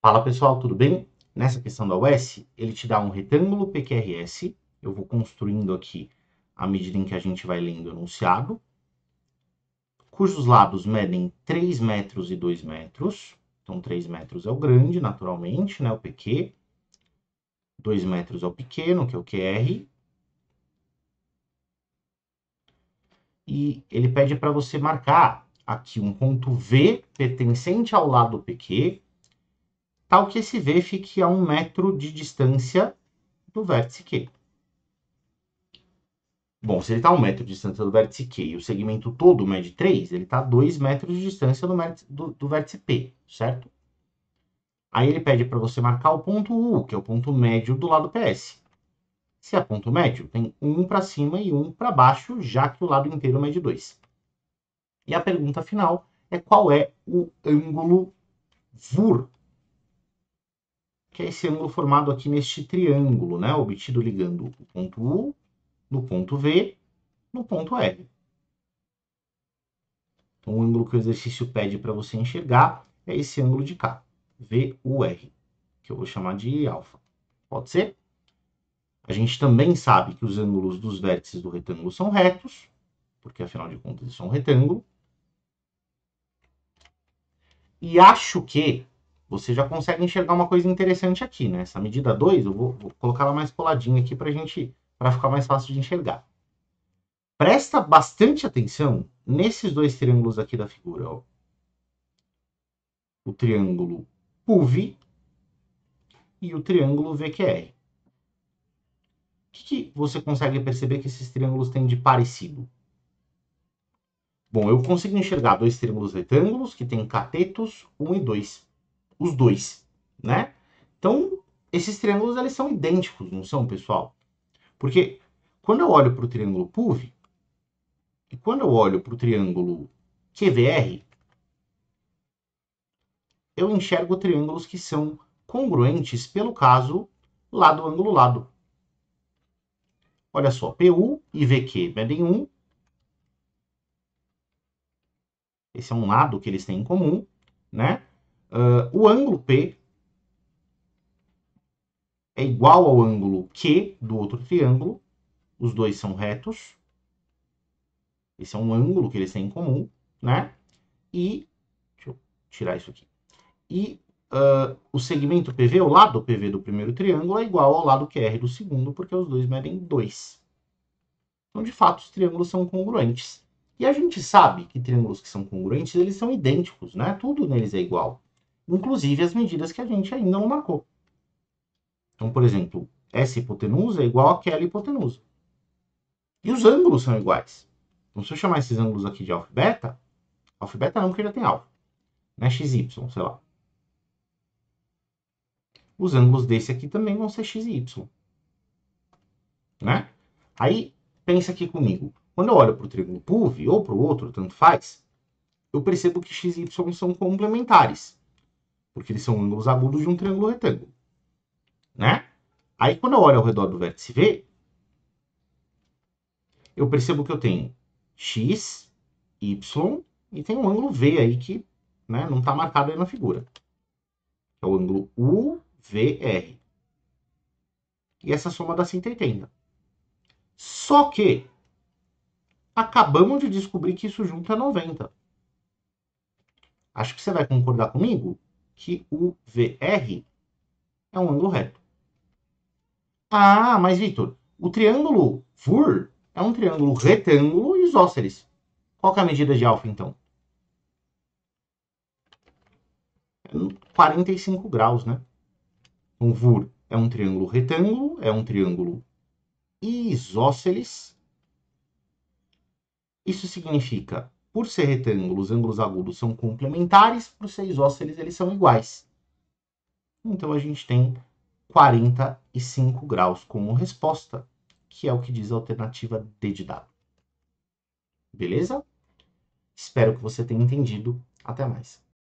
Fala pessoal, tudo bem? Nessa questão da UES, ele te dá um retângulo PQRS, eu vou construindo aqui à medida em que a gente vai lendo o enunciado, cujos lados medem 3 metros e 2 metros, então 3 metros é o grande, naturalmente, né, o PQ, 2 metros é o pequeno, que é o QR, e ele pede para você marcar aqui um ponto V pertencente ao lado PQ, tal que esse V fique a 1 metro de distância do vértice Q. Bom, se ele está a 1 metro de distância do vértice Q e o segmento todo mede 3, ele está a 2 metros de distância do vértice P, certo? Aí ele pede para você marcar o ponto U, que é o ponto médio do lado PS. Se é ponto médio, tem um para cima e um para baixo, já que o lado inteiro mede 2. E a pergunta final é qual é o ângulo VUR, que é esse ângulo formado aqui neste triângulo, né? Obtido ligando o ponto U no ponto V no ponto R. Então, o ângulo que o exercício pede para você enxergar é esse ângulo de cá, VUR, que eu vou chamar de alfa. Pode ser? A gente também sabe que os ângulos dos vértices do retângulo são retos, porque afinal de contas isso é um retângulo. E acho que você já consegue enxergar uma coisa interessante aqui, né? Essa medida 2, eu vou colocar ela mais coladinha aqui para ficar mais fácil de enxergar. Presta bastante atenção nesses dois triângulos aqui da figura, ó. O triângulo PUV e o triângulo VQR. O que você consegue perceber que esses triângulos têm de parecido? Bom, eu consigo enxergar dois triângulos retângulos que têm catetos 1 e 2. Os dois, né? Então, esses triângulos eles são idênticos, não são, pessoal? Porque quando eu olho para o triângulo PUV e quando eu olho para o triângulo QVR, eu enxergo triângulos que são congruentes pelo caso lado ângulo lado. Olha só, PU e VQ medem 1. Esse é um lado que eles têm em comum, né? O ângulo P é igual ao ângulo Q do outro triângulo. Os dois são retos. Esse é um ângulo que eles têm em comum, né? E, deixa eu tirar isso aqui. E o segmento PV, o lado PV do primeiro triângulo, é igual ao lado QR do segundo, porque os dois medem 2. Então, de fato, os triângulos são congruentes. E a gente sabe que triângulos que são congruentes, eles são idênticos, né? Tudo neles é igual. Inclusive as medidas que a gente ainda não marcou. Então, por exemplo, essa hipotenusa é igual àquela hipotenusa. E os ângulos são iguais. Então, se eu chamar esses ângulos aqui de alfa e beta não, porque já tem alfa, né? XY, sei lá. Os ângulos desse aqui também vão ser x e y, né? Aí, pensa aqui comigo. Quando eu olho para o triângulo PUV ou para o outro, tanto faz, eu percebo que x e y são complementares, porque eles são ângulos agudos de um triângulo retângulo, né? Aí, quando eu olho ao redor do vértice V, eu percebo que eu tenho x, y e tem um ângulo V aí que, né, não está marcado aí na figura. É o ângulo UVR. E essa soma dá 180. Só que acabamos de descobrir que isso junto é 90. Acho que você vai concordar comigo que o VR é um ângulo reto. Ah, mas Vitor, o triângulo VUR é um triângulo retângulo isósceles. Qual que é a medida de alfa, então? 45 graus, né? Um VUR é um triângulo retângulo, é um triângulo isósceles. Isso significa, por ser retângulo, os ângulos agudos são complementares, por ser isósceles, eles são iguais. Então, a gente tem 45 graus como resposta, que é o que diz a alternativa D de dado. Beleza? Espero que você tenha entendido. Até mais.